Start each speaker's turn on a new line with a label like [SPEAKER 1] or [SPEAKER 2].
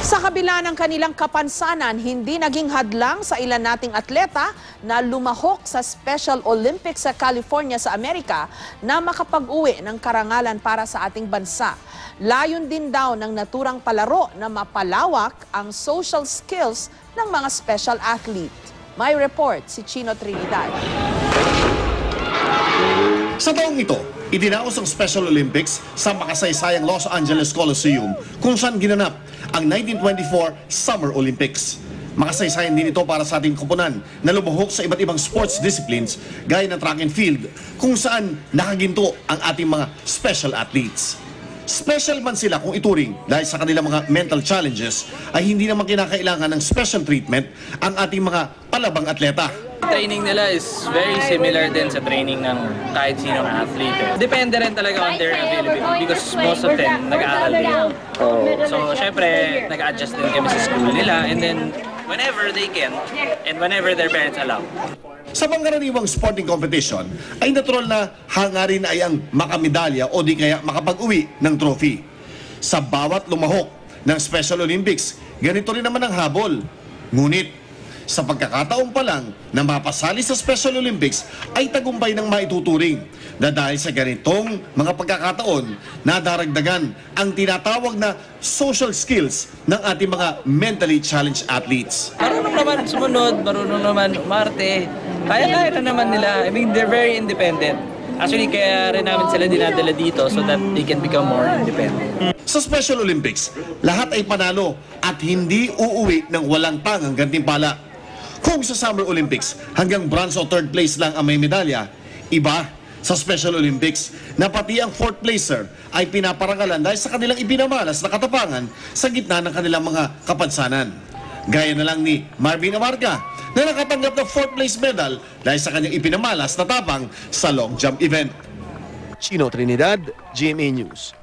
[SPEAKER 1] Sa kabila ng kanilang kapansanan, hindi naging hadlang sa ilan nating atleta na lumahok sa Special Olympics sa California sa Amerika na makapag-uwi ng karangalan para sa ating bansa. Layon din daw ng naturang palaro na mapalawak ang social skills ng mga special athlete. May report si Chino Trinidad.
[SPEAKER 2] Sa taong ito, idinaos ang Special Olympics sa makasaysayang Los Angeles Coliseum kung saan ginanap ang 1924 Summer Olympics. Makasaysayan din ito para sa ating koponan na lumuhok sa iba't ibang sports disciplines gaya ng track and field kung saan nakaginto ang ating mga special athletes. Special man sila kung ituring dahil sa kanilang mga mental challenges ay hindi naman kinakailangan ng special treatment ang ating mga palabang atleta.
[SPEAKER 3] Training nila is very similar din sa training ng kahit sinong athlete. Depende rin talaga on their availability because most of them nag-aaral din. So, syempre, nag-adjust din kami sa school nila and then whenever they can and whenever their parents allow.
[SPEAKER 2] Sa pangkaraniwang sporting competition, ay natural na hangarin ay ang makamedalya o di kaya makapag-uwi ng trophy. Sa bawat lumahok ng Special Olympics, ganito rin naman ang habol. Ngunit, sa pagkakataon pa lang na mapasali sa Special Olympics ay tagumpay ng maituturing na dahil sa ganitong mga pagkakataon nadaragdagan ang tinatawag na social skills ng ating mga mentally challenged athletes.
[SPEAKER 3] Marunong naman sumunod, marunong naman umarte. Kaya-kaya na naman nila. I mean, they're very independent. Actually, kaya rin namin sila dinadala dito so that they can become more independent.
[SPEAKER 2] Sa Special Olympics, lahat ay panalo at hindi uuwi ng walang tangang gantimpala. Kung sa Summer Olympics, hanggang bronze o third place lang ang may medalya, iba sa Special Olympics na pati ang fourth placer ay pinaparangalan dahil sa kanilang ibinamalas na katapangan sa gitna ng kanilang mga kapansanan. Gaya na lang ni Marvin Amarga na nakatanggap ng fourth place medal dahil sa kanyang ipinamalas na tapang sa long jump event.
[SPEAKER 4] Chino Trinidad, GMA News.